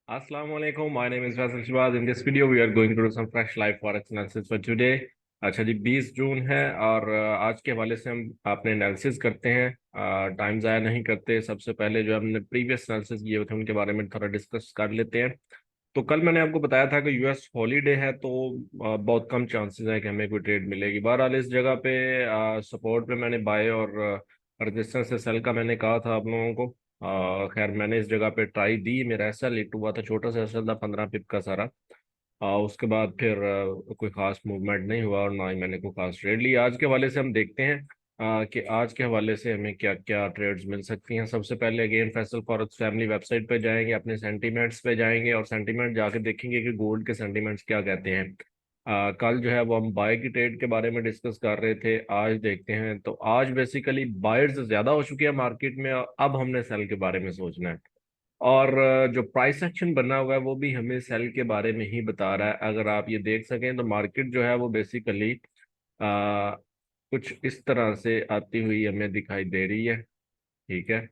Assalamu alaikum. My name is Faisal Shibaz. In this video, we are going to do some fresh live forex analysis for today. अच्छा जी, 20 जून है और आज के हवाले से हम अपने एनालिसिस करते हैं। टाइम ज़ाया नहीं करते। सबसे पहले जो हमने प्रीवियस एनालिसिस किए हुए थे उनके बारे में थोड़ा डिस्कस कर लेते हैं। तो कल मैंने आपको बताया था कि यूएस हॉलीडे है, तो बहुत कम चांसेस है कि हमें कोई ट्रेड मिलेगी। बहरहाल इस जगह पे सपोर्ट पे मैंने बाय और रेजिस्टेंस से सेल का मैंने कहा था आप लोगों को। खैर मैंने इस जगह पे ट्राई दी, मेरा ऐसा लेट हुआ था, छोटा सा ऐसा था 15 पिप का सारा। उसके बाद फिर कोई खास मूवमेंट नहीं हुआ और ना ही मैंने कोई खास ट्रेड ली। आज के हवाले से हम देखते हैं कि आज के हवाले से हमें क्या क्या ट्रेड्स मिल सकती हैं। सबसे पहले again Faisal forex family website पे जाएंगे, अपने सेंटीमेंट्स पे जाएंगे और सेंटीमेंट जाके देखेंगे कि गोल्ड के सेंटीमेंट्स क्या कहते हैं। कल जो है वो हम बाय की ट्रेड के बारे में डिस्कस कर रहे थे, आज देखते हैं। तो आज बेसिकली बायर्स ज्यादा हो चुके हैं मार्केट में और अब हमने सेल के बारे में सोचना है। और जो प्राइस एक्शन बना हुआ है वो भी हमें सेल के बारे में ही बता रहा है। अगर आप ये देख सकें तो मार्केट जो है वो बेसिकली कुछ इस तरह से आती हुई हमें दिखाई दे रही है। ठीक है,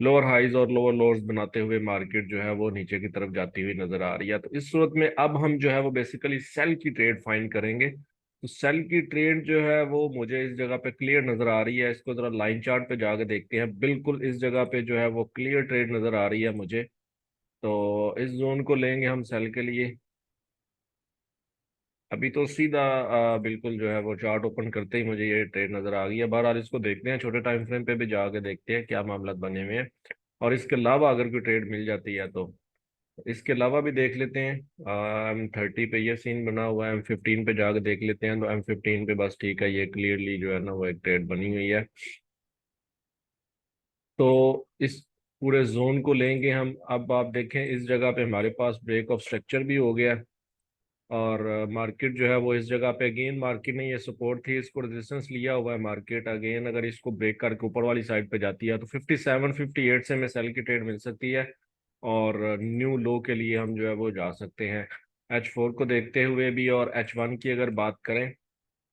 लोअर हाइज और लोअर लोअर्स बनाते हुए मार्केट जो है वो नीचे की तरफ जाती हुई नजर आ रही है। तो इस सूरत में अब हम जो है वो बेसिकली सेल की ट्रेड फाइंड करेंगे। तो सेल की ट्रेड जो है वो मुझे इस जगह पे क्लियर नजर आ रही है। इसको जरा लाइन चार्ट पे जाके देखते हैं। बिल्कुल इस जगह पे जो है वो क्लियर ट्रेड नजर आ रही है मुझे। तो इस जोन को लेंगे हम सेल के लिए। अभी तो सीधा बिल्कुल जो है वो चार्ट ओपन करते ही मुझे ये ट्रेड नजर आ गई है। बहरहाल इसको देखते हैं, छोटे टाइम फ्रेम पे भी जाके देखते हैं क्या मामला बने हुए हैं। और इसके अलावा अगर कोई ट्रेड मिल जाती है तो इसके अलावा भी देख लेते हैं। M30 पे ये सीन बना हुआ है, M15 पे जाके देख लेते हैं। तो M15 पे बस ठीक है, ये क्लियरली जो है ना वो एक ट्रेड बनी हुई है। तो इस पूरे जोन को लेंगे हम। अब आप देखें इस जगह पे हमारे पास ब्रेक ऑफ स्ट्रक्चर भी हो गया। और मार्केट जो है वो इस जगह पे अगेन मार्केट ने ये सपोर्ट थी, इसको रेजिस्टेंस लिया हुआ है मार्केट। अगेन अगर इसको ब्रेक करके ऊपर वाली साइड पे जाती है तो 57-58 से हमें सेल की ट्रेड मिल सकती है। और न्यू लो के लिए हम जो है वो जा सकते हैं H4 को देखते हुए भी। और H1 की अगर बात करें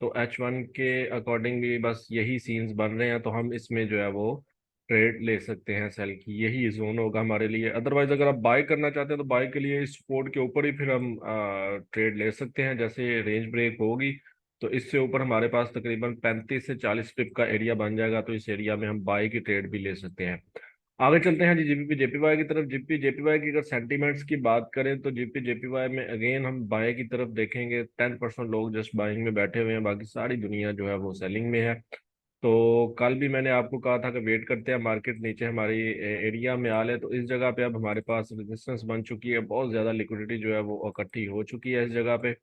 तो H1 के अकॉर्डिंग भी बस यही सीन्स बन रहे हैं। तो हम इसमें जो है वो ट्रेड ले सकते हैं, सेल की यही जोन होगा हमारे लिए। अदरवाइज अगर आप बाय करना चाहते हैं तो बाय के लिए इस सपोर्ट के ऊपर ही फिर हम ट्रेड ले सकते हैं। जैसे रेंज ब्रेक होगी तो इससे ऊपर हमारे पास तकरीबन 35 से 40 पिप का एरिया बन जाएगा। तो इस एरिया में हम बाय की ट्रेड भी ले सकते हैं। आगे चलते हैं जी जीबीपी जेपीवाई की तरफ। जीपी जेपीवाई की अगर सेंटीमेंट्स की बात करें तो जीपी जेपीवाई में अगेन हम बाय की तरफ देखेंगे। 10% लोग जस्ट बाइंग में बैठे हुए हैं, बाकी सारी दुनिया जो है वो सेलिंग में है। तो कल भी मैंने आपको कहा था कि वेट करते हैं, मार्केट नीचे हमारी एरिया में आ ले। तो इस जगह पे अब हमारे पास रेजिस्टेंस बन चुकी है, बहुत ज़्यादा लिक्विडिटी जो है वो इकट्ठी हो चुकी है इस जगह पे।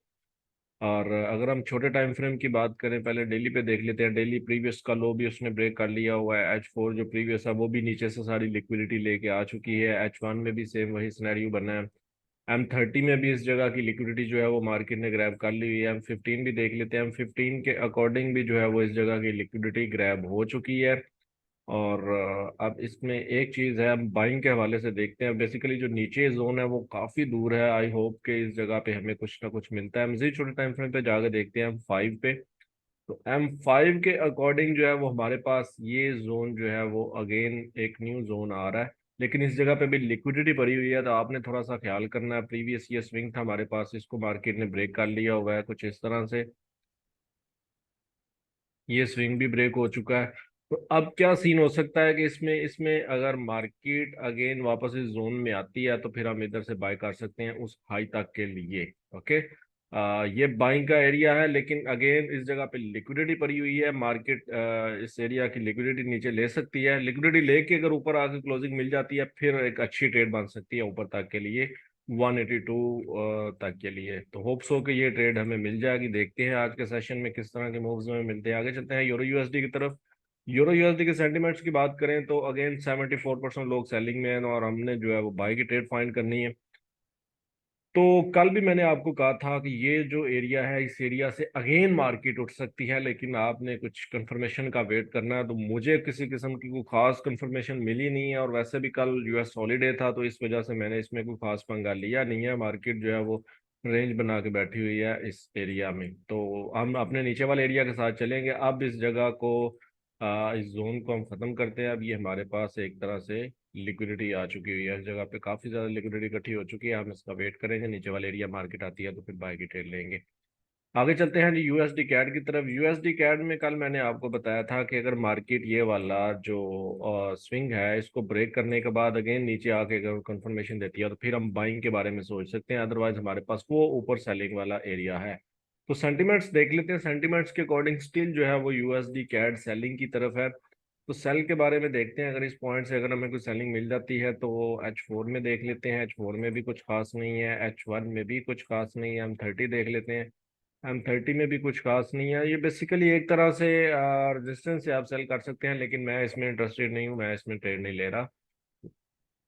और अगर हम छोटे टाइम फ्रेम की बात करें, पहले डेली पे देख लेते हैं। डेली प्रीवियस का लो भी उसने ब्रेक कर लिया हुआ है। H4 जो प्रीवियस है वो भी नीचे से सारी लिक्विडिटी लेके आ चुकी है। H1 में भी सेम वही सिनेरियो बना है। M30 में भी इस जगह की लिक्विडिटी जो है वो मार्केट ने ग्रैब कर ली हुई है। M15 भी देख लेते हैं। M15 के अकॉर्डिंग भी जो है वो इस जगह की लिक्विडिटी ग्रैब हो चुकी है। और अब इसमें एक चीज़ है, हम बाइंग के हवाले से देखते हैं। बेसिकली जो नीचे जोन है वो काफ़ी दूर है। आई होप कि इस जगह पे हमें कुछ ना कुछ मिलता है। मजीद छोटे टाइम फ्रेम पे जाकर देखते हैं M5 पे। तो M5 के अकॉर्डिंग जो है वो हमारे पास ये जोन जो है वो अगेन एक न्यू जोन आ रहा है। लेकिन इस जगह पे भी लिक्विडिटी भरी हुई है, तो आपने थोड़ा सा ख्याल करना है। प्रीवियस ये स्विंग था हमारे पास, इसको मार्केट ने ब्रेक कर लिया हुआ है कुछ इस तरह से। ये स्विंग भी ब्रेक हो चुका है। तो अब क्या सीन हो सकता है कि इसमें इसमें अगर मार्केट अगेन वापस इस जोन में आती है तो फिर हम इधर से बाय कर सकते हैं उस हाई तक के लिए। ओके, ये बाइंग का एरिया है, लेकिन अगेन इस जगह पे लिक्विडिटी पड़ी हुई है। मार्केट इस एरिया की लिक्विडिटी नीचे ले सकती है। लिक्विडिटी लेके अगर ऊपर आके क्लोजिंग मिल जाती है फिर एक अच्छी ट्रेड बन सकती है ऊपर तक के लिए, 182 तक के लिए। तो होप्स हो कि ये ट्रेड हमें मिल जाएगी। देखते हैं आज के सेशन में किस तरह के मूव्स हमें मिलते हैं। आगे चलते हैं यूरो यूएसडी की तरफ। यूरो यूएसडी के सेंटीमेंट्स की बात करें तो अगेन 74% लोग सेलिंग में हैं और हमने जो है वो बाई की ट्रेड फाइंड करनी है। तो कल भी मैंने आपको कहा था कि ये जो एरिया है इस एरिया से अगेन मार्केट उठ सकती है, लेकिन आपने कुछ कंफर्मेशन का वेट करना है। तो मुझे किसी किस्म की कोई खास कंफर्मेशन मिली नहीं है, और वैसे भी कल यूएस हॉलीडे था तो इस वजह से मैंने इसमें कोई खास पंगा लिया नहीं है। मार्केट जो है वो रेंज बना के बैठी हुई है इस एरिया में। तो हम अपने नीचे वाले एरिया के साथ चलेंगे। अब इस जगह को इस जोन को हम ख़त्म करते हैं। अब ये हमारे पास एक तरह से लिक्विडिटी आ चुकी हुई है, इस जगह पे काफ़ी ज़्यादा लिक्विडिटी इकट्ठी हो चुकी है। हम इसका वेट करेंगे, नीचे वाले एरिया मार्केट आती है तो फिर बाय की ट्रेड लेंगे। आगे चलते हैं जी यूएसडी कैड की तरफ। यूएसडी कैड में कल मैंने आपको बताया था कि अगर मार्केट ये वाला जो स्विंग है इसको ब्रेक करने के बाद अगेन नीचे आके अगर कंफर्मेशन देती है तो फिर हम बाइंग के बारे में सोच सकते हैं, अदरवाइज हमारे पास वो ऊपर सेलिंग वाला एरिया है। तो सेंटिमेंट्स देख लेते हैं। सेंटिमेंट्स के अकॉर्डिंग स्टिल जो है वो यूएसडी कैड सेलिंग की तरफ है। तो सेल के बारे में देखते हैं, अगर इस पॉइंट से अगर हमें कोई सेलिंग मिल जाती है तो H4 में देख लेते हैं। H4 में भी कुछ खास नहीं है, H1 में भी कुछ खास नहीं है। हम 30 देख लेते हैं, M30 में भी कुछ खास नहीं है। ये बेसिकली एक तरह से रेजिस्टेंस से आप सेल कर सकते हैं, लेकिन मैं इसमें इंटरेस्टेड नहीं हूँ, मैं इसमें ट्रेड नहीं ले रहा।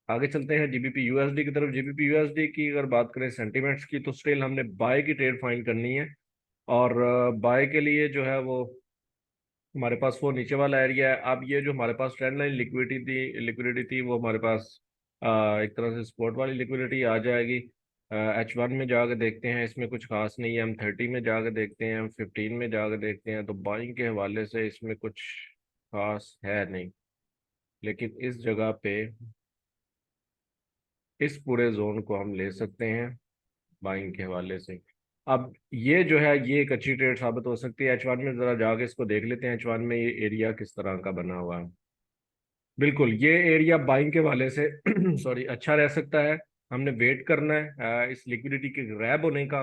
आगे चलते हैं जीबीपी यूएसडी की तरफ। जीबीपी यूएसडी की अगर बात करें सेंटीमेंट्स की, तो स्टिल हमने बाय की ट्रेड फाइंड करनी है। और बाय के लिए जो है वो हमारे पास वो नीचे वाला एरिया है। अब ये जो हमारे पास ट्रेंड लाइन लिक्विडिटी थी वो हमारे पास एक तरह से स्पोर्ट वाली लिक्विडिटी आ जाएगी। H1 में जाकर देखते हैं, इसमें कुछ खास नहीं है। हम 30 में जाकर देखते हैं, हम 15 में जाकर देखते हैं, तो बाइंग के हवाले से इसमें कुछ खास है नहीं। लेकिन इस जगह पे इस पूरे जोन को हम ले सकते हैं बाइंग के हवाले से। अब ये जो है ये एक अच्छी ट्रेड साबित हो सकती है। H1 में जरा जाके इसको देख लेते हैं, H1 में ये एरिया किस तरह का बना हुआ है। बिल्कुल ये एरिया बाइंग के वाले से सॉरी अच्छा रह सकता है। हमने वेट करना है इस लिक्विडिटी के ग्रैब होने का।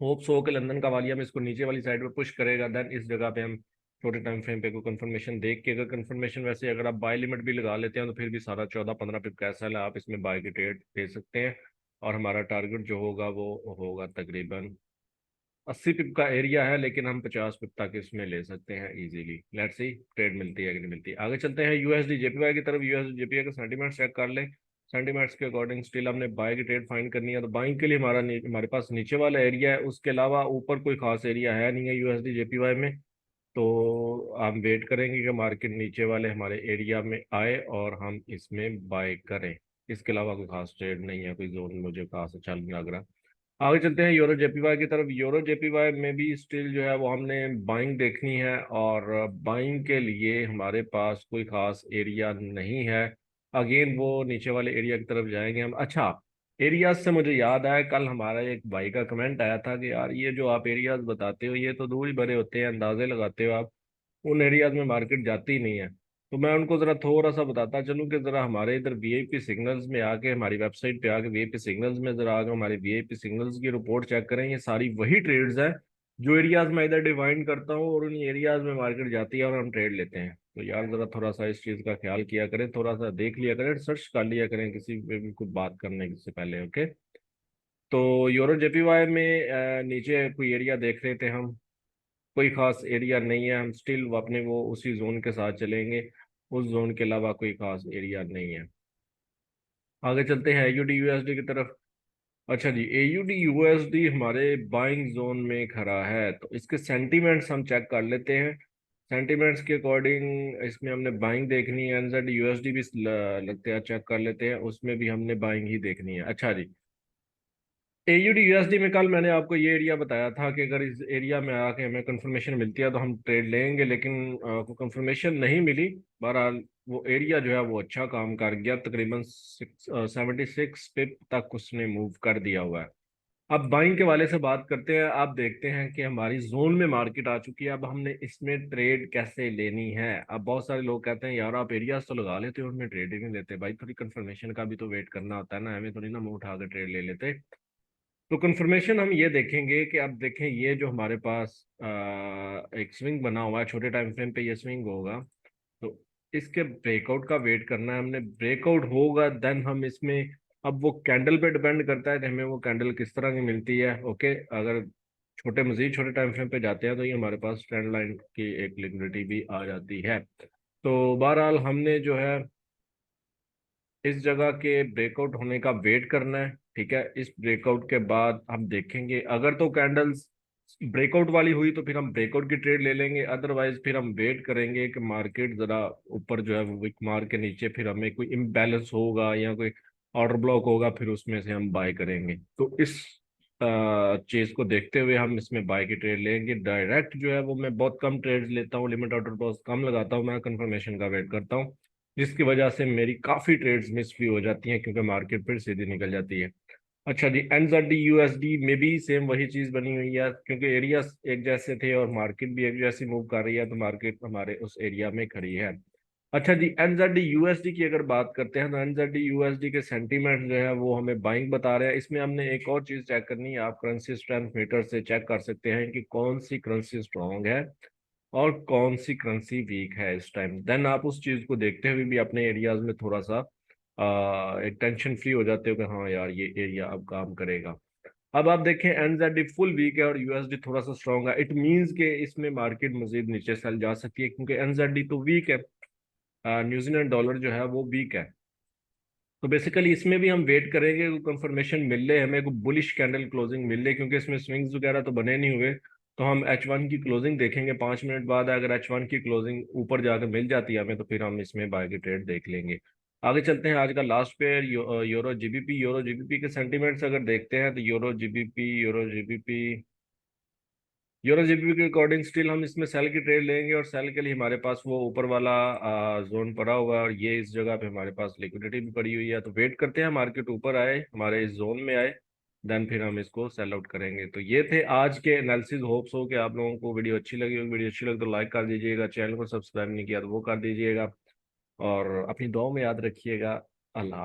होप्स हो कि लंदन का वालिया में इसको नीचे वाली साइड पे पुश करेगा, देन इस जगह पे हम छोटे टाइम फ्रेम पे कोई कंफर्मेशन देख के, अगर कंफर्मेशन वैसे अगर आप बाय लिमिट भी लगा लेते हैं तो फिर भी सारा 14-15 पिप कैसा है, आप इसमें बाय की ट्रेड दे सकते हैं। और हमारा टारगेट जो होगा वो होगा तकरीबन 80 पिप का एरिया है, लेकिन हम 50 पिप तक इसमें ले सकते हैं इजीली। लेट्स सी ट्रेड मिलती है कि नहीं मिलती। आगे चलते हैं यूएसडी जेपीवाई की तरफ। यूएसडी जेपीवाई का सेंटीमेंट चेक कर लें। सेंटीमेंट्स के अकॉर्डिंग स्टिल हमने बाय की ट्रेड फाइंड करनी है। तो बाइंग के लिए हमारे पास नीचे वाला एरिया है, उसके अलावा ऊपर कोई खास एरिया है नहीं है यूएसडी जेपीवाई में। तो हम वेट करेंगे कि मार्केट नीचे वाले हमारे एरिया में आए और हम इसमें बाय करें। इसके अलावा कोई खास ट्रेड नहीं है, कोई जोन मुझे खास अच्छा नहीं लग रहा। आगे चलते हैं यूरो जेपीवाई की तरफ। यूरो जेपीवाई में भी स्टिल जो है वो हमने बाइंग देखनी है, और बाइंग के लिए हमारे पास कोई खास एरिया नहीं है। अगेन वो नीचे वाले एरिया की तरफ जाएंगे हम। अच्छा, एरियाज से मुझे याद आया, कल हमारा एक भाई का कमेंट आया था कि यार ये जो आप एरियाज बताते हो ये तो दूर ही भरे होते हैं, अंदाजे लगाते हो आप, उन एरियाज में मार्केट जाती ही नहीं है। तो मैं उनको जरा थोड़ा सा बताता चलूं कि जरा हमारे इधर वीआईपी सिग्नल्स में आके, हमारी वेबसाइट पे आके वीआईपी सिग्नल्स में जरा आके हमारे वीआईपी सिग्नल्स की रिपोर्ट चेक करें। ये सारी वही ट्रेड्स हैं जो एरियाज में इधर डिवाइड करता हूँ, और उन एरियाज में मार्केट जाती है और हम ट्रेड लेते हैं। तो यार जरा थोड़ा सा इस चीज़ का ख्याल किया करें, थोड़ा सा देख लिया करें, सर्च कर लिया करें किसी पे भी कुछ बात करने से पहले। ओके, तो यूरो जेपीवाई में नीचे कोई एरिया देख रहे थे हम, कोई खास एरिया नहीं है। हम स्टिल अपने वो उसी जोन के साथ चलेंगे, उस जोन के अलावा कोई खास एरिया नहीं है। आगे चलते हैं एयूडी यूएसडी की तरफ। अच्छा जी, एयूडी यूएसडी हमारे बाइंग जोन में खड़ा है, तो इसके सेंटीमेंट्स हम चेक कर लेते हैं। सेंटीमेंट्स के अकॉर्डिंग इसमें हमने बाइंग देखनी है। एनजेड यूएसडी भी लगते हैं, चेक कर लेते हैं, उसमें भी हमने बाइंग ही देखनी है। अच्छा जी, एयूडी यूएसडी में कल मैंने आपको ये एरिया बताया था कि अगर इस एरिया में आके हमें कंफर्मेशन मिलती है तो हम ट्रेड लेंगे, लेकिन को कंफर्मेशन नहीं मिली। बहरहाल वो एरिया जो है वो अच्छा काम कर गया, तकरीबन 76 पिप तक उसने मूव कर दिया हुआ है। अब बाइंग के वाले से बात करते हैं। आप देखते हैं कि हमारी जोन में मार्केट आ चुकी है। अब हमने इसमें ट्रेड कैसे लेनी है। अब बहुत सारे लोग कहते हैं यार आप एरियाज तो लगा लेते हो, उनमें ट्रेड ही नहीं लेते। भाई थोड़ी कंफर्मेशन का भी तो वेट करना होता है ना, हमें थोड़ी ना मुंह उठा कर ट्रेड ले लेते। तो कंफर्मेशन हम ये देखेंगे कि अब देखें ये जो हमारे पास एक स्विंग बना हुआ है, छोटे टाइम फ्रेम पे ये स्विंग होगा, तो इसके ब्रेकआउट का वेट करना है हमने। ब्रेकआउट होगा देन हम इसमें, अब वो कैंडल पे डिपेंड करता है कि हमें वो कैंडल किस तरह की मिलती है। ओके, अगर मजीद छोटे टाइम फ्रेम पे जाते हैं तो ये हमारे पास ट्रेंड लाइन की एक लिक्विडिटी भी आ जाती है। तो बहरहाल हमने जो है इस जगह के ब्रेकआउट होने का वेट करना है। ठीक है, इस ब्रेकआउट के बाद हम देखेंगे, अगर तो कैंडल्स ब्रेकआउट वाली हुई तो फिर हम ब्रेकआउट की ट्रेड ले लेंगे, अदरवाइज फिर हम वेट करेंगे कि मार्केट जरा ऊपर जो है वो विक मार के नीचे फिर हमें कोई इम्बैलेंस होगा या कोई ऑर्डर ब्लॉक होगा, फिर उसमें से हम बाय करेंगे। तो इस चीज को देखते हुए हम इसमें बाय की ट्रेड लेंगे। डायरेक्ट जो है वो मैं बहुत कम ट्रेड्स लेता हूँ, लिमिट ऑर्डर बहुत कम लगाता हूँ, मैं कंफर्मेशन का वेट करता हूँ, जिसकी वजह से मेरी काफी ट्रेड्स मिस भी हो जाती हैं क्योंकि मार्केट फिर सीधी निकल जाती है। अच्छा जी, एनजेडी यूएसडी में भी सेम वही चीज बनी हुई है, क्योंकि एरियाज एक जैसे थे और मार्केट भी एक जैसी मूव कर रही है, तो मार्केट हमारे उस एरिया में खड़ी है। अच्छा जी, एनजेडी यूएसडी की अगर बात करते हैं तो एनजेडी यूएसडी के सेंटीमेंट जो है वो हमें बाइंग बता रहे हैं। इसमें हमने एक और चीज चेक करनी है, आप करेंसी स्ट्रेंथ मीटर से चेक कर सकते हैं कि कौन सी करेंसी स्ट्रांग है और कौन सी करेंसी वीक है इस टाइम। देन आप उस चीज को देखते हुए भी अपने एरियाज में थोड़ा सा एक टेंशन फ्री हो जाते हो कि हाँ यार ये एरिया अब काम करेगा। अब आप देखें एनजेडी फुल वीक है और यूएसडी थोड़ा सा स्ट्रांग है, इट मींस कि इसमें मार्केट मजीद नीचे चल जा सकती है क्योंकि एनजेडी तो वीक है, न्यूजीलैंड डॉलर जो है वो वीक है। तो बेसिकली इसमें भी हम वेट करेंगे को कंफर्मेशन मिल ले, हमें को बुलिश कैंडल क्लोजिंग मिल ले, क्योंकि इसमें स्विंग्स वगैरह तो बने नहीं हुए। तो हम H1 की क्लोजिंग देखेंगे 5 मिनट बाद, अगर H1 की क्लोजिंग ऊपर जाकर मिल जाती है हमें, तो फिर हम इसमें बाय की ट्रेड देख लेंगे। आगे चलते हैं, आज का last pair euro GBP. Euro GBP के सेंटीमेंट्स अगर देखते हैं तो यूरो जीबीपी के अकॉर्डिंग स्टिल हम इसमें सेल की ट्रेड लेंगे, और सेल के लिए हमारे पास वो ऊपर वाला जोन पड़ा हुआ है, और ये इस जगह पे हमारे पास लिक्विडिटी भी पड़ी हुई है। तो वेट करते हैं मार्केट ऊपर आए, हमारे इस जोन में आए, देन फिर हम इसको सेल आउट करेंगे। तो ये थे आज के एनालिसिस। होप्स हो कि आप लोगों को वीडियो अच्छी लगी होगी। वीडियो अच्छी लगी तो लाइक कर दीजिएगा, चैनल को सब्सक्राइब नहीं किया तो वो कर दीजिएगा, और अपनी दुआ में याद रखिएगा। अल्लाह हाफ़िज़।